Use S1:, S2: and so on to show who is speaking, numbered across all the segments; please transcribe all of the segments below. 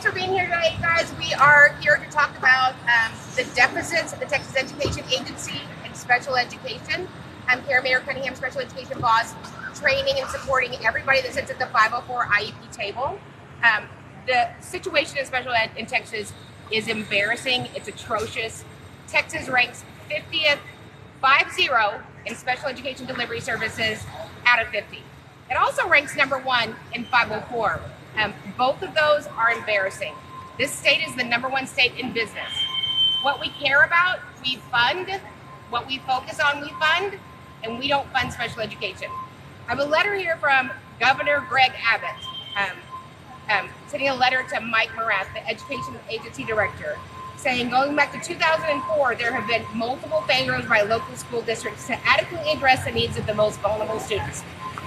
S1: for being here today, guys. We are here to talk about the deficits of the Texas Education Agency in special education. I'm here, Mayer Cunningham, special education boss, training and supporting everybody that sits at the 504 IEP table. The situation in special ed in Texas is embarrassing. It's atrocious. Texas ranks 50th, 50, in special education delivery services out of 50. It also ranks number 1 in 504. Both of those are embarrassing. This state is the number 1 state in business. What we care about, we fund. What we focus on, we fund. And we don't fund special education. I have a letter here from Governor Greg Abbott, sending a letter to Mike Morath, the Education Agency Director, saying going back to 2004, there have been multiple failures by local school districts to adequately address the needs of the most vulnerable students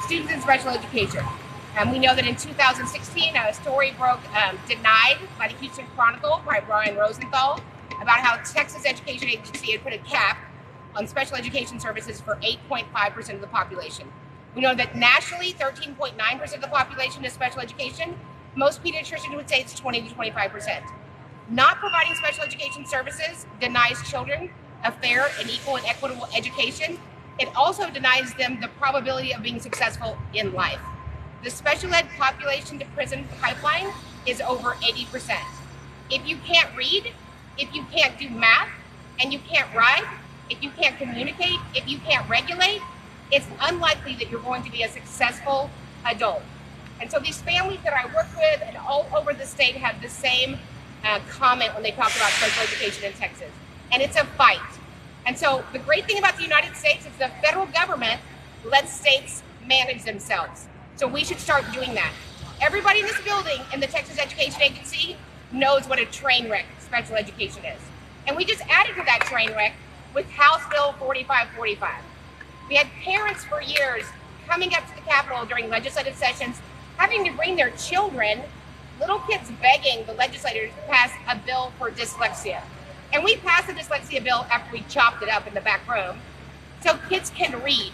S1: in special education. We know that in 2016, a story broke, denied by the Houston Chronicle by Brian Rosenthal, about how Texas Education Agency had put a cap on special education services for 8.5% of the population. We know that nationally, 13.9% of the population is special education. Most pediatricians would say it's 20 to 25%. Not providing special education services denies children a fair and equal and equitable education. It also denies them the probability of being successful in life. The special ed population to prison pipeline is over 80%. If you can't read, if you can't do math, and you can't write, if you can't communicate, if you can't regulate, it's unlikely that you're going to be a successful adult. And so these families that I work with and all over the state have the same comment when they talk about special education in Texas. And it's a fight. And so the great thing about the United States is the federal government lets states manage themselves. So we should start doing that. Everybody in this building in the Texas Education Agency knows what a train wreck special education is. And we just added to that train wreck with House Bill 4545. We had parents for years coming up to the Capitol during legislative sessions, having to bring their children, little kids begging the legislators to pass a bill for dyslexia. And we passed the dyslexia bill after we chopped it up in the back room, so kids can read.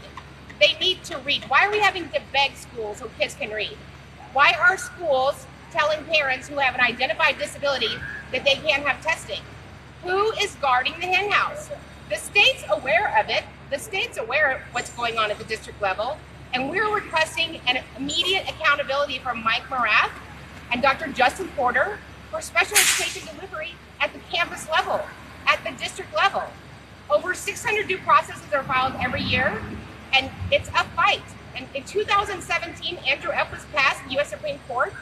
S1: They need to read. Why are we having to beg schools so kids can read? Why are schools telling parents who have an identified disability that they can't have testing? Who is guarding the hen house? The state's aware of it. The state's aware of what's going on at the district level. And we're requesting an immediate accountability from Mike Morath and Dr. Justin Porter for special education delivery at the campus level, at the district level. Over 600 due processes are filed every year, and it's a fight. And in 2017, Andrew F. was passed in the U.S. Supreme Court,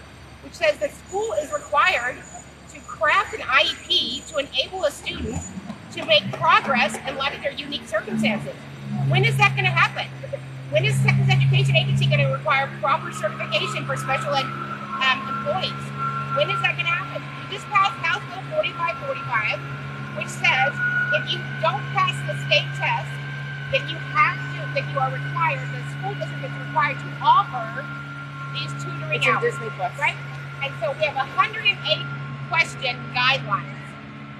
S1: which says that school is required to craft an IEP to enable a student to make progress in light of their unique circumstances. When is that going to happen? When is Texas Education Agency going to require proper certification for special ed employees? When is that going to happen? We just passed House Bill 4545, which says if you don't pass the state test, then you are required, the school district is required to offer these tutoring hours. Disney Plus. Right? And so we have 108 question guidelines.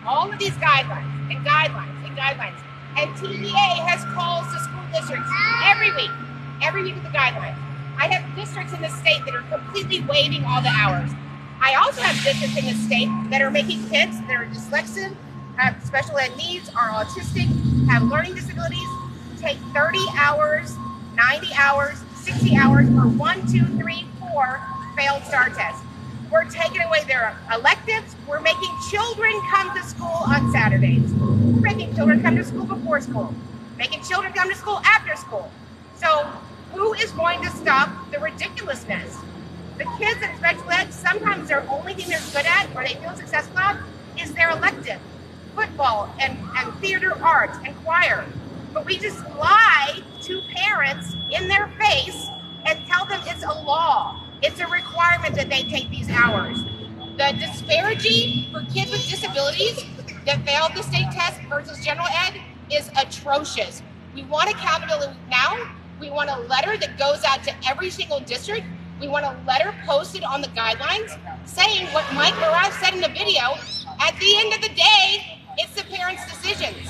S1: All of these guidelines and guidelines and guidelines. And TEA has calls to school districts every week with the guidelines. I have districts in the state that are completely waiving all the hours. I also have districts in the state that are making kids that are dyslexic, have special ed needs, are autistic, have learning disabilities, take 30 hours, 90 hours, 60 hours for 1, 2, 3, 4 failed STAR tests. We're taking away their electives. We're making children come to school on Saturdays. We're making children come to school before school. Making children come to school after school. So who is going to stop the ridiculousness? The kids in special ed, sometimes their only thing they're good at or they feel successful at is their elective. Football and theater arts and choir. But we just lie to parents in their face and tell them it's a law. It's a requirement that they take these hours. The disparity for kids with disabilities that failed the state test versus general ed is atrocious. We want accountability now. We want a letter that goes out to every single district. We want a letter posted on the guidelines saying what Mike Morath said in the video. At the end of the day, it's the parents' decisions.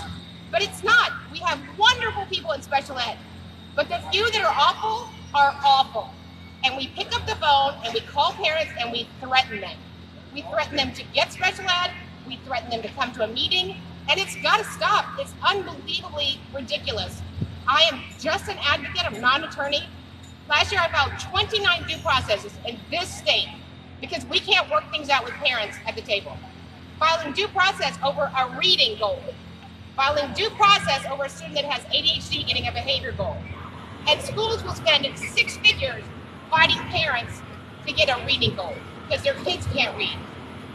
S1: But it's not. We have wonderful people in special ed. But the few that are awful are awful. And we pick up the phone and we call parents and we threaten them. We threaten them to get special ed. We threaten them to come to a meeting, and it's got to stop. It's unbelievably ridiculous. I am just an advocate. I'm not an attorney. Last year, I filed 29 due processes in this state because we can't work things out with parents at the table. Filing due process over a reading goal. Filing due process over a student that has ADHD getting a behavior goal. And schools will spend 6 figures fighting parents to get a reading goal because their kids can't read.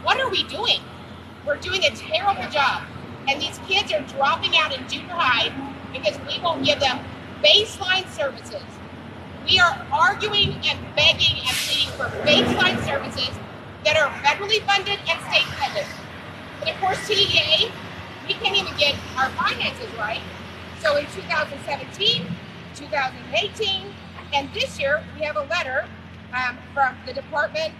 S1: What are we doing? We're doing a terrible job. And these kids are dropping out in junior high because we won't give them baseline services. We are arguing and begging and pleading for baseline services that are federally funded and state funded. And of course, TEA, we can't even get our finances right. So in 2017, 2018, and this year, we have a letter from the department,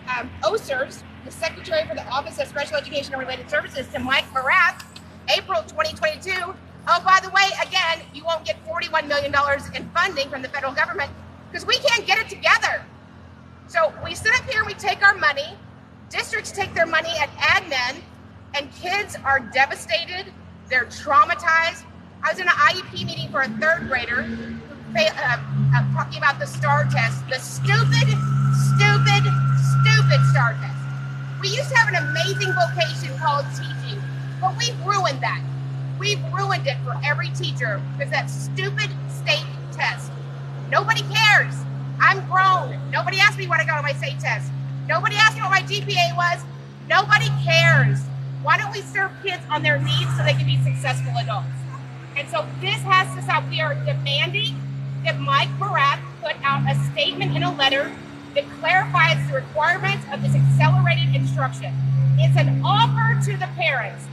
S1: OSERS, the Secretary for the Office of Special Education and Related Services, to Mike Barath, April 2022. Oh, by the way, again, you won't get $41 million in funding from the federal government because we can't get it together. So we sit up here, we take our money, districts take their money at admin, and kids are devastated, they're traumatized. I was in an IEP meeting for a 3rd grader talking about the STAR test, the stupid STAR test. We used to have an amazing vocation called teaching, but we've ruined that. We've ruined it for every teacher because that stupid state test. Nobody cares. I'm grown. Nobody asked me what I got on my state test. Nobody asked me what my GPA was. Nobody cares. Why don't we serve kids on their needs so they can be successful adults? And so this has to stop. We are demanding that Mike Barath put out a statement in a letter that clarifies the requirements of this accelerated instruction. It's an offer to the parents.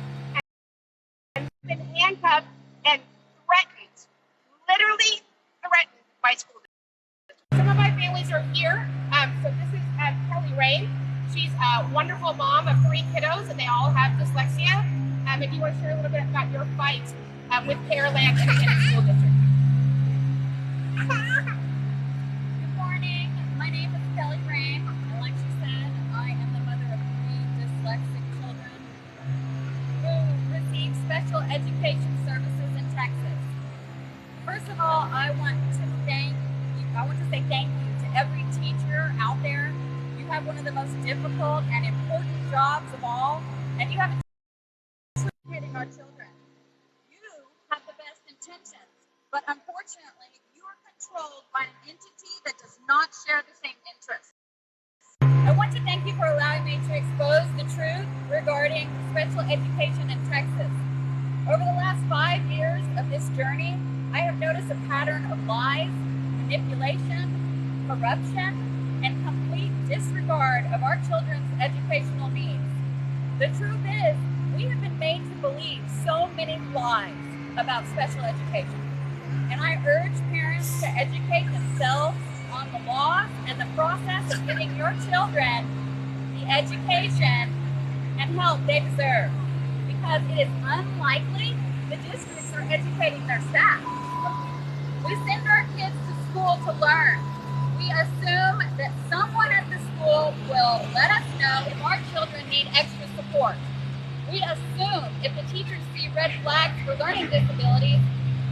S1: And been handcuffed and threatened, literally threatened by school districts. Some of my families are here. So this is Kelly Ray. She's a wonderful mom of 3 kiddos, and they all have dyslexia. If you want to share a little bit about your fight with Pearland Independent School District.
S2: Good morning. My name is Kelly Ray, and like she said, I am the mother of 3 dyslexic children who receive special education services in Texas. First of all, I want to say thank you to every teacher out there. You have one of the most difficult and important jobs of all, and you have educating our children. You have the best intentions, but unfortunately, you are controlled by an entity that does not share the same interests. I want to thank you for allowing me to expose the truth regarding special education in Texas. Over the last 5 years of this journey, I have noticed a pattern of lies, manipulation, corruption, and complete disregard of our children's educational needs. The truth is, we have been made to believe so many lies about special education. And I urge parents to educate themselves on the laws and the process of giving your children the education and help they deserve. Because it is unlikely the districts are educating their staff. We send our kids to school to learn. We assume that someone at the school will let us know if our children need extra support. We assume if the teachers see red flags for learning disabilities,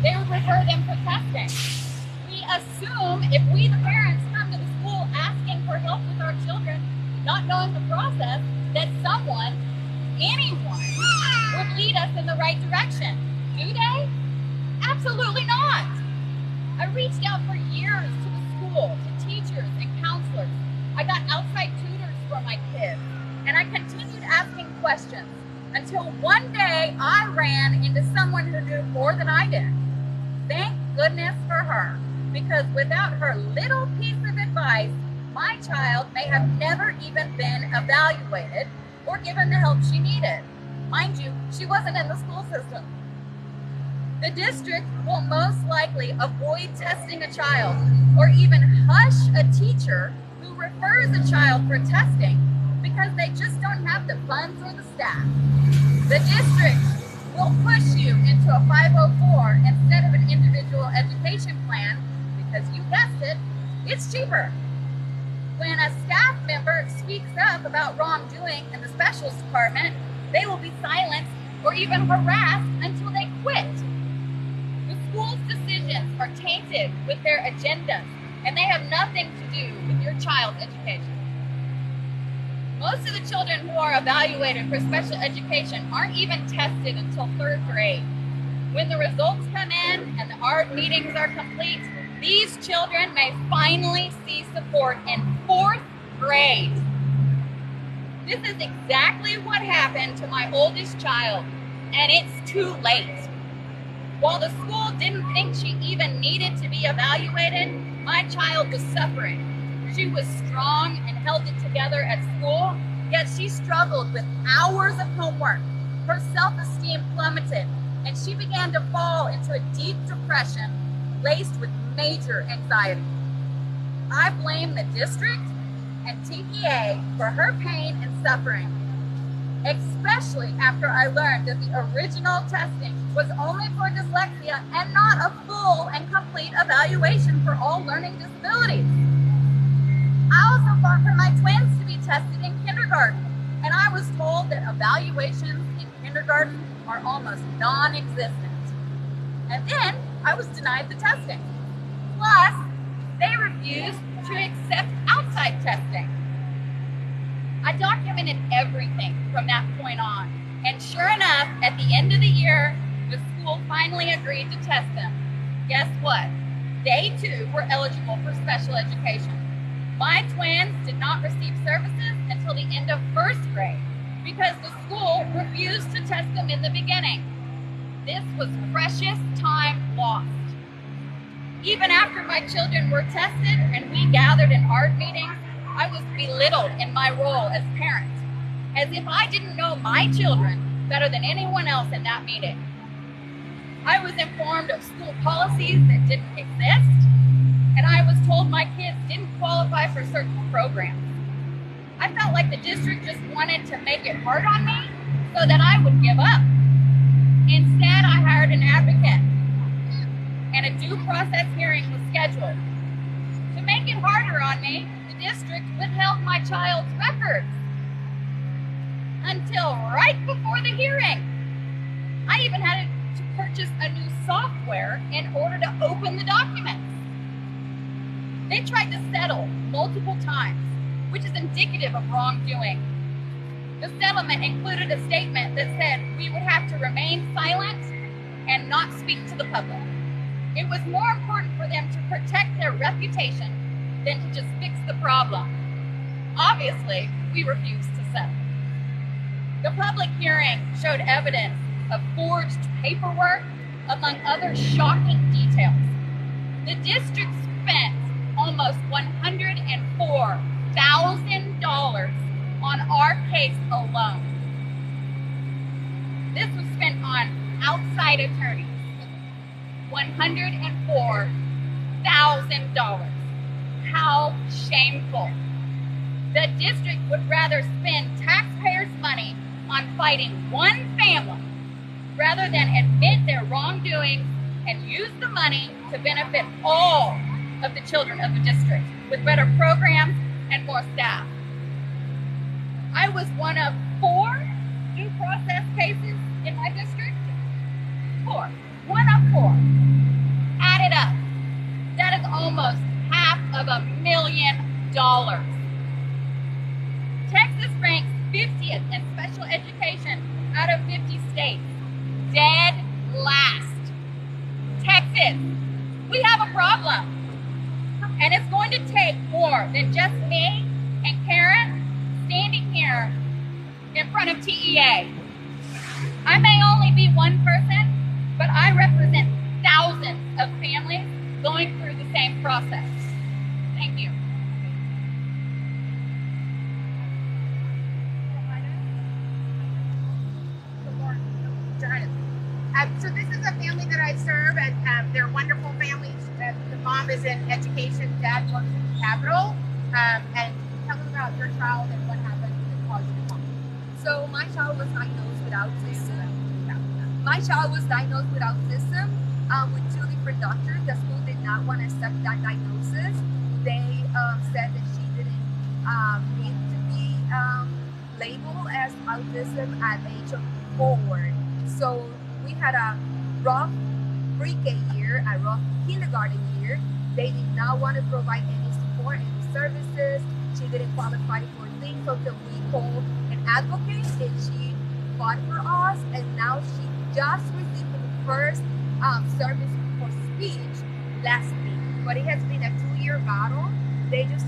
S2: they will refer them for testing. We assume if we, the parents, come to the school asking for help with our children, not knowing the process, that someone, anyone, would lead us in the right direction. Do they? Absolutely not. I reached out for years to the school, to teachers and counselors. I got outside tutors for my kids, and I continued asking questions until one day I ran into someone who knew more than I did. Thank goodness for her, because without her little piece of advice, my child may have never even been evaluated or given the help she needed. Mind you, she wasn't in the school system. The district will most likely avoid testing a child or even hush a teacher who refers a child for testing because they just don't have the funds or the staff. The district will push you into a 504 instead of an individual education plan because you guessed it, it's cheaper. When a staff member speaks up about wrongdoing in the specials department, they will be silenced or even harassed until they quit. The school's decisions are tainted with their agendas, and they have nothing to do with your child's education. Most of the children who are evaluated for special education aren't even tested until 3rd grade. When the results come in and the ARD meetings are complete, these children may finally see support in 4th grade. This is exactly what happened to my oldest child, and it's too late. While the school didn't think she even needed to be evaluated, my child was suffering. She was strong and held it together at school, yet she struggled with hours of homework. Her self-esteem plummeted, and she began to fall into a deep depression laced with major anxiety. I blame the district and TPA for her pain and suffering, especially after I learned that the original testing was only for dyslexia and not a full and complete evaluation for all learning disabilities. I also fought for my twins to be tested in kindergarten, and I was told that evaluations in kindergarten are almost non-existent. And then I was denied the testing. Plus, they refused to accept outside testing. I documented everything from that point on, and sure enough, at the end of the year, the school finally agreed to test them. Guess what? They too were eligible for special education. My twins did not receive services until the end of 1st grade because the school refused to test them in the beginning. This was precious time lost. Even after my children were tested and we gathered in ARD meetings, I was belittled in my role as parent, as if I didn't know my children better than anyone else in that meeting. I was informed of school policies that didn't exist, and I was told my kids didn't qualify for certain programs. I felt like the district just wanted to make it hard on me so that I would give up. Instead, I hired an advocate, and a due process hearing was scheduled. To make it harder on me, the district withheld my child's records until right before the hearing. I even had to purchase a new software in order to open the documents. They tried to settle multiple times, which is indicative of wrongdoing. The settlement included a statement that said we would have to remain silent and not speak to the public. It was more important for them to protect their reputation than to just fix the problem. Obviously, we refused to settle. The public hearing showed evidence of forged paperwork, among other shocking details. The district spent almost $104,000 on our case alone. This was spent on outside attorneys. $104,000. How shameful. The district would rather spend taxpayers' money on fighting one family rather than admit their wrongdoings and use the money to benefit all of the children of the district with better programs and more staff. I was one of 4 due process cases in my district. 4. 1 of 4. Added up, that is almost $500,000. Texas ranks 50th in special education out of 50 states. Dead last. Texas, we have a problem. And it's going to take more than just me and Karen standing here in front of TEA. I may only be one person, but I represent thousands of families going through the same process. Thank you.
S1: So this is a family that I serve, and they're wonderful families. The mom is in education, dad works in capital. And tell them about your child and what happened that caused you to come.
S3: So my child was diagnosed with autism. My child was diagnosed with autism with 2 different doctors. The school did not want to accept that diagnosis. They said that she didn't need to be labeled as autism at age of 4. So we had a rough pre-K year, a rough kindergarten year. They did not want to provide any support, any services. She didn't qualify for things until we called an advocate, and she fought for us. And now she just received the first service for speech last week. But it has been a 2-year battle. They just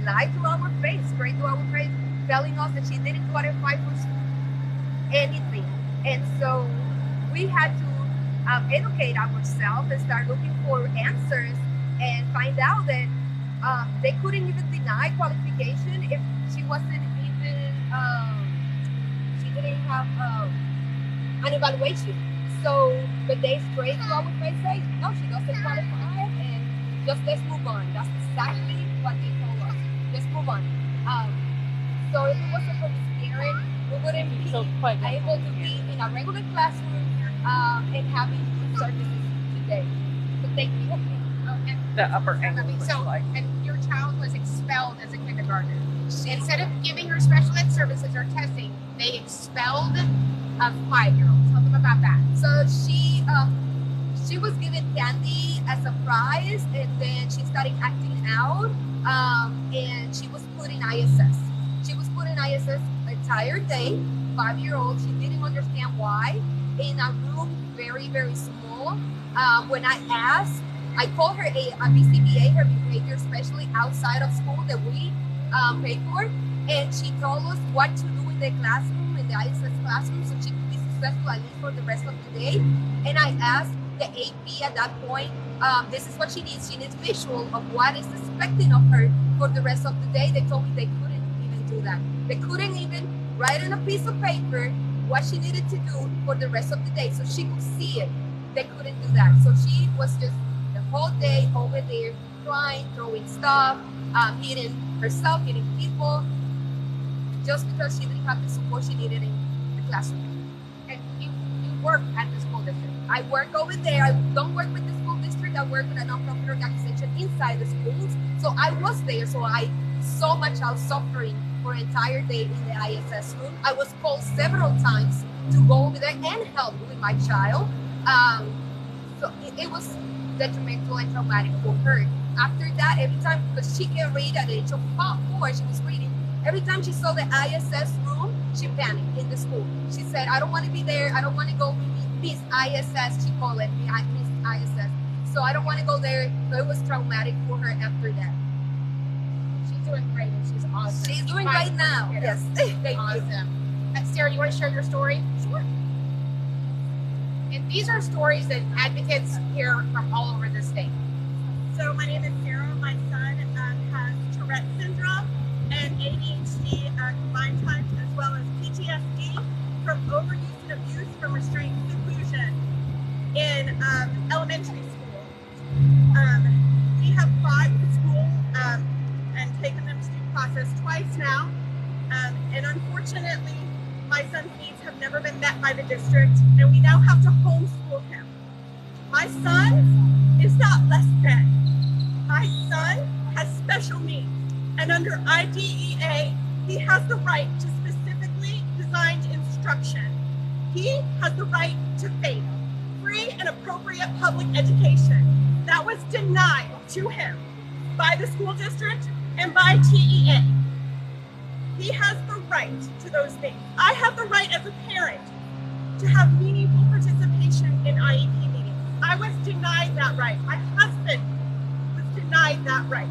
S3: lied to our face, straight to our face, telling us that she didn't qualify for anything. And so we had to educate ourselves and start looking for answers and find out that they couldn't even deny qualification if she wasn't even, she didn't have an evaluation. So, but they straight to our face say, no, she doesn't qualify, and just let's move on. That's exactly what they told us. Let's move on. So if it wasn't for this parent, we wouldn't be able to be in a regular classroom and having services today. So thank you.
S4: The upper angle.
S1: And your child was expelled as a kindergartner. Instead of giving her special ed services or testing, they expelled a 5-year-old. Tell them about that.
S3: So she was given candy as a prize, and then she started acting out, and she was put in ISS. She was put in ISS the entire day, 5-year-old. She didn't understand why. In a room very, very small. When I asked, I called her a BCBA, her behavior specialist outside of school that we paid for, and she told us what to do in the classroom, in the ISS classroom, so she could be successful at least for the rest of the day. And I asked the AP at that point, this is what she needs. She needs visual of what is expected of her for the rest of the day. They told me they couldn't even do that. They couldn't even write on a piece of paper what she needed to do for the rest of the day so she could see it. They couldn't do that. So she was just the whole day over there crying, throwing stuff, hitting herself, hitting people, just because she didn't have the support she needed in the classroom.
S1: And you work at the school district.
S3: I work over there. I don't work with the school district. I work with a nonprofit organization inside the schools. So I was there. So I saw my child suffering for an entire day in the ISS room. I was called several times to go over there and help with my child. So it was detrimental and traumatic for her. After that, every time, because she can read at the age of 4, she was reading. Every time she saw the ISS room, she panicked in the school. She said, I don't want to be there. I don't want to go with Miss ISS. She called it Miss ISS. So I don't want to go there. So it was traumatic for her after that.
S1: She's doing great, and she's awesome.
S3: She's doing great now. Yes. Thank
S1: awesome.
S3: you.
S1: Sarah, you want to share your story?
S3: Sure.
S1: And these are stories that advocates hear from all over the state.
S5: So my name is Sarah. My son has Tourette syndrome and ADHD combined types, as well as PTSD from overuse and abuse from restraint seclusion in elementary school. We have 5 at school and taken them to due process twice now. And unfortunately, my son's needs have never been met by the district, and we now have to homeschool him. My son is not less than. My son has special needs, and under IDEA, he has the right to specifically designed instruction. He has the right to FAPE, free and appropriate public education. That was denied to him by the school district and by TEA. He has the right to those things. I have the right as a parent to have meaningful participation in IEP meetings. I was denied that right. My husband was denied that right.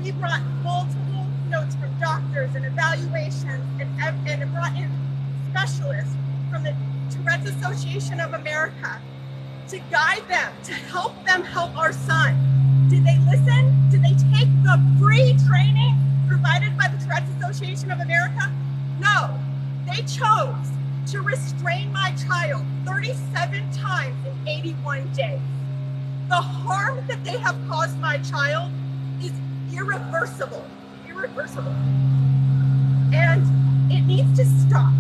S5: We brought multiple notes from doctors and evaluations and brought in specialists from the Tourette's Association of America to guide them, to help them help our son. Did they listen? Did they take the free training provided by the Tourette's Association of America? No, they chose to restrain my child 37 times in 81 days. The harm that they have caused my child is irreversible, and it needs to stop.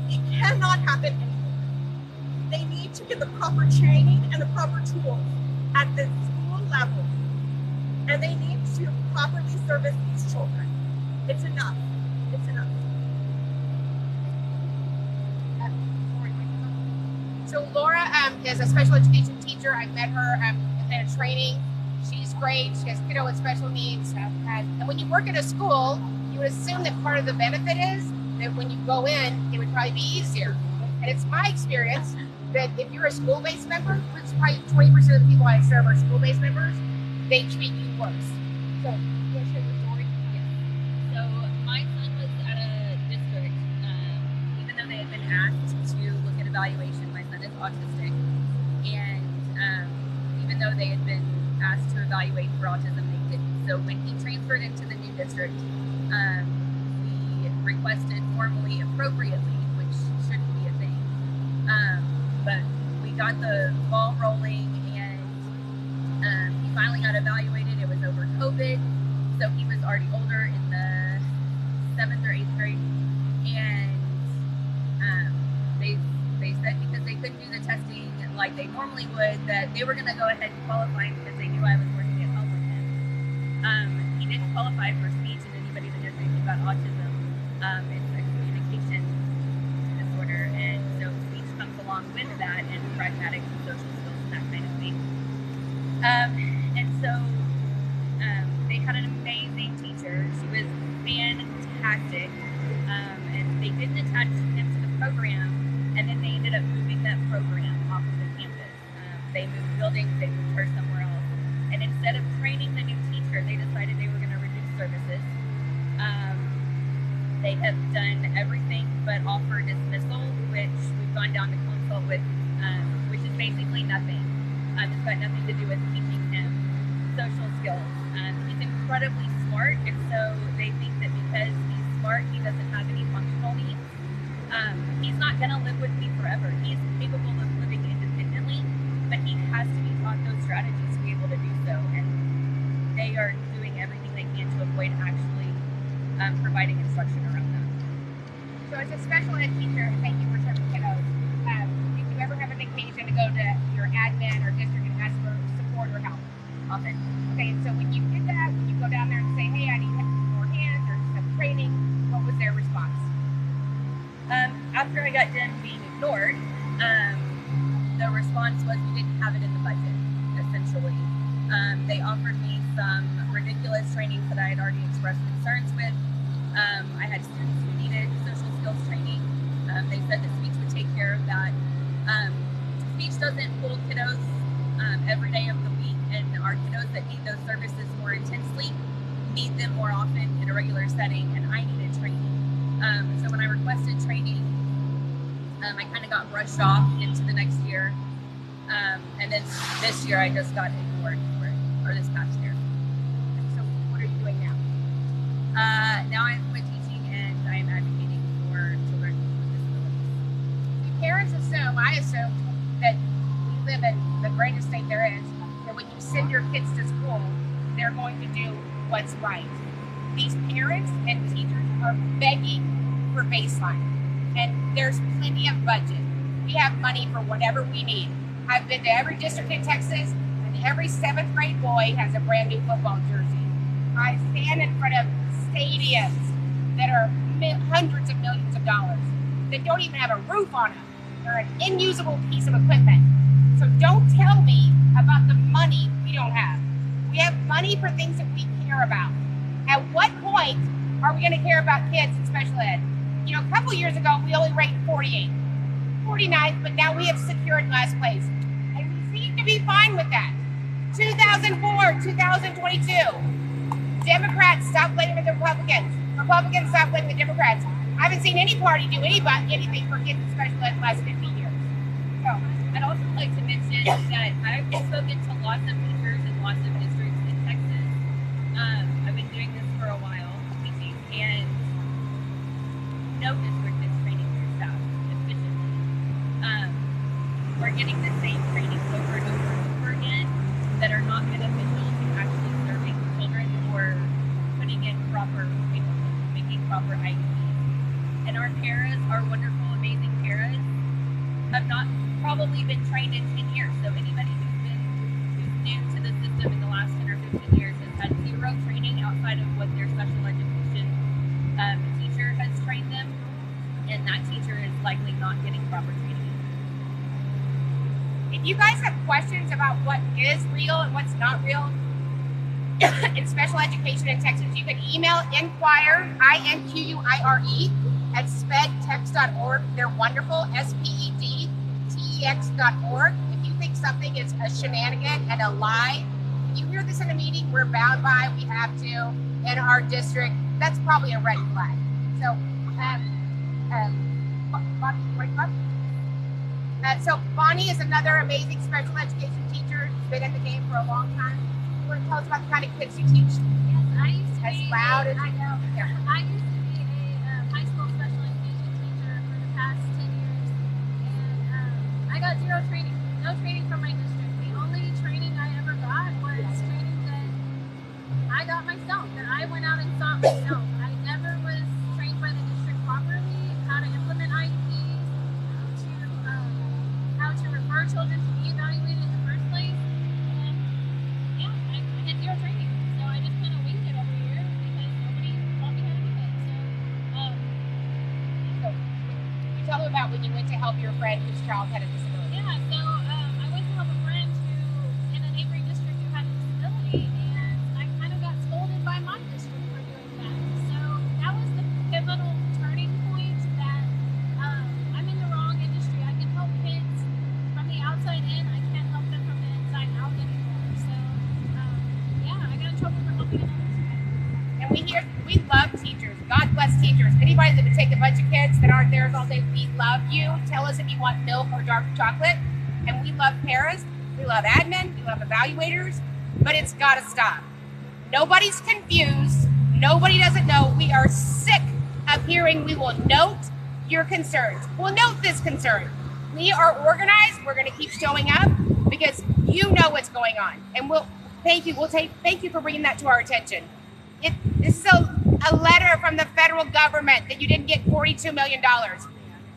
S5: It cannot happen anymore. They need to get the proper training and the proper tools at the school level, and they need to properly service these children. it's enough. It's enough.
S1: So Laura is a special education teacher. I met her at a training. She's great. She has kiddo with special needs. And when you work at a school, you would assume that part of the benefit is that when you go in, it would probably be easier. And it's my experience that if you're a school-based member, which probably 20% of the people I serve are school-based members, they treat you worse. So, you want to share your story?
S2: So my son was at a district, even though they had been asked to look at evaluation. My son is autistic, and even though they had been asked to evaluate for autism, they didn't. So when he transferred into the new district, we requested formally, appropriately, which shouldn't be a thing, but we got the ball rolling, and he finally got evaluated. It was over COVID, so he was already older, in the 7th or 8th grade, and they said because they couldn't do the testing like they normally would, that they were going to go ahead and qualify him because they knew I was working at home with him. He didn't qualify for speech, and anybody that knows anything about autism, it's a communication disorder, and so speech comes along with that, and pragmatic and social skills and that kind of thing. And so they had an amazing teacher. She was fantastic, and they didn't attach him to the program, and then they ended up moving that program off of the campus. They moved buildings, they moved her somewhere else, and instead of training the new teacher, they decided they were going to reduce services. They have done everything but offer dismissal, which we've gone down to consult with, which is basically nothing. It's got nothing to do with teaching him social skills. He's incredibly smart, and so they think that because he's smart, he doesn't have any functional needs. He's not going to live with me forever. He's capable of living independently, but he has to be taught those strategies to be able to do so, and they are doing everything they can to avoid actually providing instruction around that.
S1: So as a special ed teacher, thank you for serving kiddos. Did you ever have an occasion to go to your admin or district and ask for support or help?
S2: Often.
S1: Okay, and so when you did that, when you go down there and say, hey, I need more hands or some training, what was their response?
S2: After I got done being ignored, the response was we didn't have it in the budget, essentially. They offered me some ridiculous trainings that I had already expressed concerns with. I had students who needed social skills training. They said that speech would take care of that. Speech doesn't pull kiddos every day of the week, and our kiddos that need those services more intensely need them more often in a regular setting, and I needed training. So when I requested training, I kind of got brushed off into the next year, and then this year I just got ignored for it, or this past year.
S1: So what are you doing now?
S2: Now I'm quit teaching, and I'm advocating for children with disabilities.
S1: Do parents assume, I assume, that we live in the greatest state there is, that when you send your kids to school, they're going to do what's right. These parents and teachers are begging for baseline, and there's plenty of budget. We have money for whatever we need. I've been to every district in Texas, and every 7th grade boy has a brand new football jersey. I stand in front of stadiums that are hundreds of millions of dollars that don't even have a roof on them. They're an unusable piece of equipment. So don't tell me about the money we don't have. We have money for things that we care about. At what point are we going to care about kids in special ed? You know, a couple years ago, we only ranked 48, 49th, but now we have secured last place. And we seem to be fine with that. 2004, 2022, Democrats stopped blaming the Republicans. Republicans stopped blaming the Democrats. I haven't seen any party do anything for kids in special ed in the last 50 years. So,
S2: I'd also like to mention that I've spoken to lots of teachers in lots of districts in Texas. I've been doing this for a while, teaching, and no district is training their staff efficiently. We're getting the same trainings over and over and over again that are not beneficial to actually serving children or putting in proper paperwork, making proper IEPs. And our paras, our wonderful, amazing paras, have not probably been trained in 10 years. So anybody who's new to the system in the last 10 or 15 years has had zero training outside of what their special education
S1: If you guys have questions about what is real and what's not real in special education in Texas, you can email inquire, INQUIRE, at spedtex.org. They're wonderful, SPEDTEX.org. If you think something is a shenanigan and a lie, if you hear this in a meeting, we're bound by, we have to, in our district, that's probably a red flag. So, so Bonnie is another amazing special education teacher. She's been in the game for a long time. You want to tell us about the kind of kids you teach?
S6: Yes, I used to
S1: As
S6: be
S1: loud as
S6: I know.
S1: Yeah.
S6: I used to be a high school special education teacher for the past 10 years, and I got zero training. No training from my district. The only training I ever got was training that I got myself, that I went out and sought myself. I never was trained by the district properly, how to implement IEPs, how to refer children to be evaluated in the first place. And yeah, I had zero training. So I just kind of winged it over here because nobody taught me how to do it.
S1: So, you tell them about when you went to help your friend whose child had a disability.
S6: Yeah, so I went to help a friend in a neighboring district who had a disability, and I kind of got scolded by my district for doing that. So that was the pivotal turning point that I'm in the wrong industry. I can help kids from the outside in. I can't help them from the inside out anymore. So yeah, I got in trouble for helping another student.
S1: And we love teachers. God bless teachers. Anybody that would take a bunch of kids that aren't theirs all day, we love you. Tell us if you want milk or dark chocolate. And we love parents. We love admin. We love evaluators. But it's got to stop. Nobody's confused. Nobody doesn't know. We are sick of hearing we will note your concerns. We'll note this concern. We are organized. We're going to keep showing up because you know what's going on. And thank you. Thank you for bringing that to our attention. This is a letter from the federal government that you didn't get $42 million.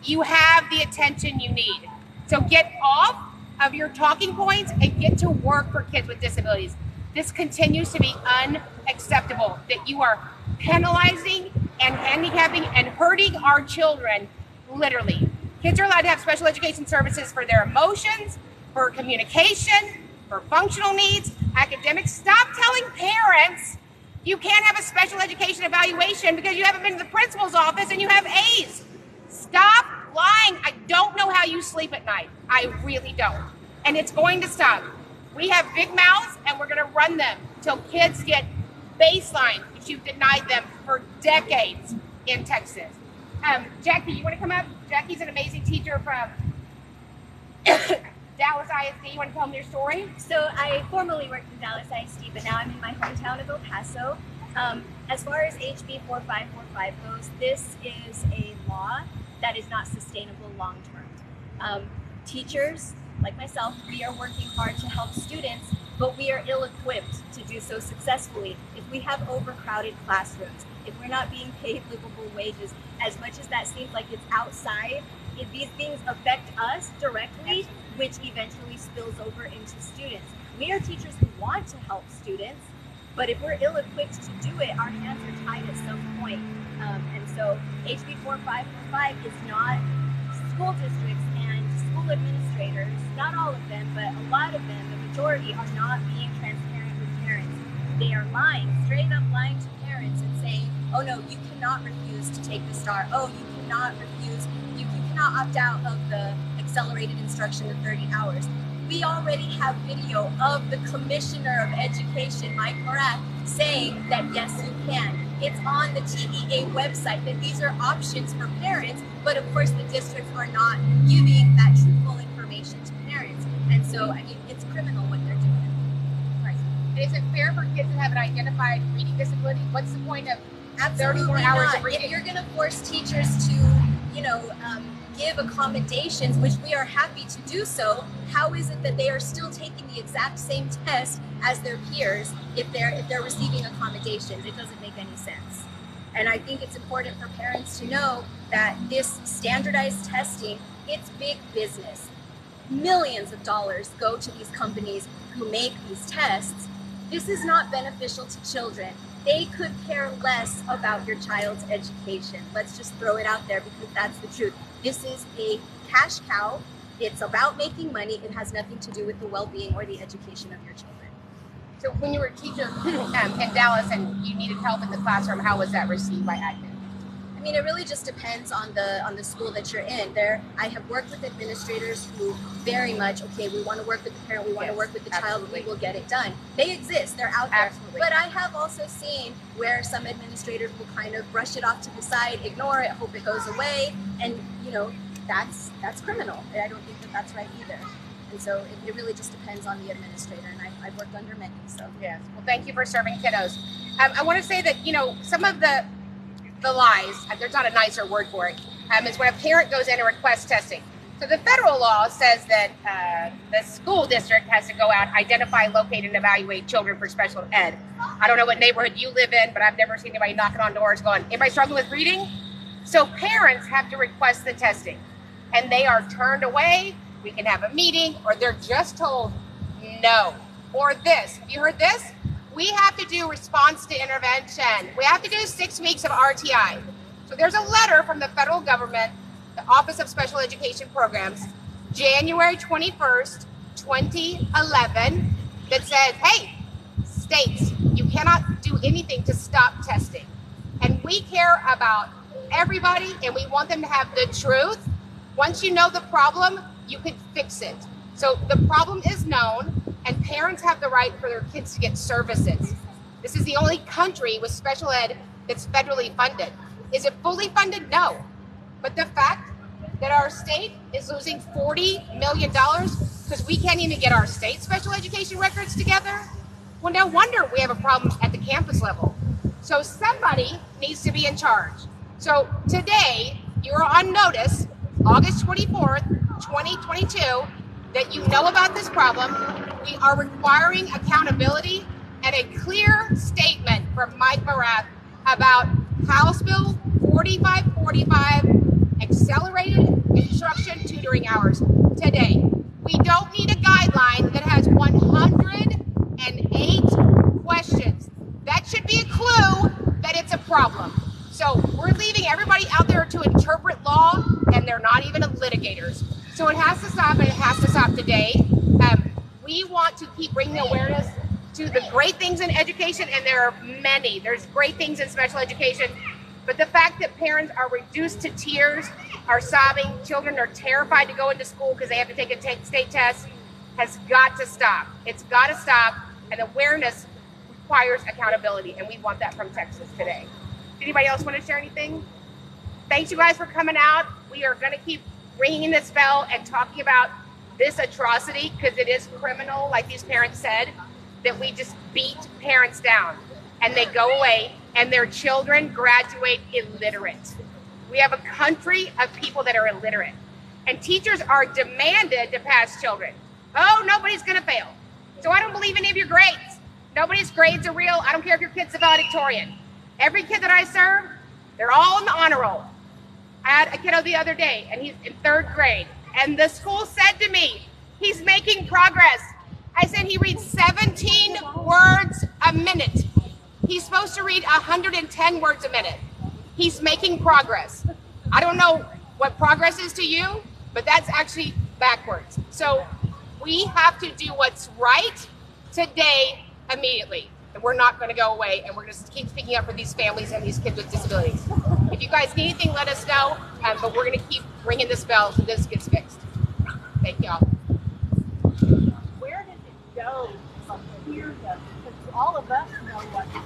S1: You have the attention you need. So get off of your talking points and get to work for kids with disabilities. This continues to be unacceptable that you are penalizing and handicapping and hurting our children, literally. Kids are allowed to have special education services for their emotions, for communication, for functional needs, academics. Stop telling parents you can't have a special education evaluation because you haven't been to the principal's office and you have A's. Stop lying. I don't know how you sleep at night. I really don't. And it's going to stop. We have big mouths and we're going to run them till kids get baseline, which you've denied them for decades in Texas. Jackie, you want to come up? Jackie's an amazing teacher from Dallas ISD. You want to tell them your story?
S7: So I formerly worked in Dallas ISD, but now I'm in my hometown of El Paso. As far as HB 4545 goes, this is a law that is not sustainable long term. Teachers, like myself, we are working hard to help students, but we are ill-equipped to do so successfully. If we have overcrowded classrooms, if we're not being paid livable wages, as much as that seems like it's outside, if these things affect us directly, which eventually spills over into students. We are teachers who want to help students, but if we're ill-equipped to do it, our hands are tied at some point. And so HB 4545 is not school districts and school administrators, not all of them, but a lot of them, the majority, are not being transparent with parents. They are lying, straight up lying to parents and saying, oh no, you cannot refuse to take the STAR. Oh, you cannot refuse, you cannot opt out of the accelerated instruction of 30 hours. We already have video of the Commissioner of Education, Mike Morath, saying that yes, you can. It's on the TEA website that these are options for parents, but of course the districts are not giving that truthful information to parents. And so, I mean, it's criminal what they're doing.
S1: Right. Is it fair for kids to have an identified reading disability? What's the point of
S7: Absolutely
S1: 34 hours
S7: not.
S1: of reading?
S7: If you're going to force teachers to, give accommodations, which we are happy to do so, how is it that they are still taking the exact same test as their peers if they're receiving accommodations? It doesn't make any sense. And I think it's important for parents to know that this standardized testing, it's big business. Millions of dollars go to these companies who make these tests. This is not beneficial to children. They could care less about your child's education. Let's just throw it out there because that's the truth. This is a cash cow. It's about making money. It has nothing to do with the well-being or the education of your children.
S1: So when you were a teacher in Dallas and you needed help in the classroom, how was that received by admin?
S7: I mean, it really just depends on the school that you're in. I have worked with administrators who very much, okay, we want to work with the parent, we want to work with the child, we will get it done. They exist, they're out there.
S1: Absolutely.
S7: But I have also seen where some administrators will kind of brush it off to the side, ignore it, hope it goes away, and that's criminal. I don't think that that's right either. And so it really just depends on the administrator, and I've worked under many. So
S1: yes, well, thank you for serving kiddos. I want to say that some of the lies, there's not a nicer word for it, is when a parent goes in and requests testing. So the federal law says that the school district has to go out, identify, locate, and evaluate children for special ed. I don't know what neighborhood you live in, but I've never seen anybody knocking on doors going, anybody struggling with reading? So parents have to request the testing, and they are turned away. We can have a meeting, or they're just told no. Or this, have you heard this? We have to do response to intervention. We have to do 6 weeks of RTI. So there's a letter from the federal government, the Office of Special Education Programs, January 21st, 2011, that says, hey, states, you cannot do anything to stop testing. And we care about everybody, and we want them to have the truth. Once you know the problem, you can fix it. So the problem is known, and parents have the right for their kids to get services. This is the only country with special ed that's federally funded. Is it fully funded? No. But the fact that our state is losing $40 million because we can't even get our state special education records together, well, no wonder we have a problem at the campus level. So somebody needs to be in charge. So today, you're on notice, August 24th, 2022, that you know about this problem. We are requiring accountability and a clear statement from Mike Barath about House Bill 4545, accelerated instruction tutoring hours today. We don't need a guideline that has 108 questions. That should be a clue that it's a problem. So we're leaving everybody out there to interpret law, and they're not even litigators. So it has to stop, and it has to stop today. We want to keep bringing awareness to the great things in education, and there are many. There's great things in special education, but the fact that parents are reduced to tears, are sobbing, children are terrified to go into school because they have to take a state test, has got to stop. It's got to stop, and awareness requires accountability, and we want that from Texas today. Anybody else want to share anything? Thanks you guys for coming out. We are going to keep ringing this bell and talking about this atrocity, because it is criminal, like these parents said, that we just beat parents down and they go away and their children graduate illiterate. We have a country of people that are illiterate, and teachers are demanded to pass children. Oh, nobody's going to fail. So I don't believe any of your grades. Nobody's grades are real. I don't care if your kid's a valedictorian. Every kid that I serve, they're all in the honor roll. I had a kiddo the other day, and he's in 3rd grade, and the school said to me, he's making progress. I said he reads 17 words a minute. He's supposed to read 110 words a minute. He's making progress. I don't know what progress is to you, but that's actually backwards. So we have to do what's right today, immediately. And we're not going to go away, and we're going to keep speaking up for these families and these kids with disabilities. If you guys need anything, let us know, but we're going to keep ringing this bell so this gets fixed. Thank y'all.
S5: Where does it go from here, though? Because all of us know what to do.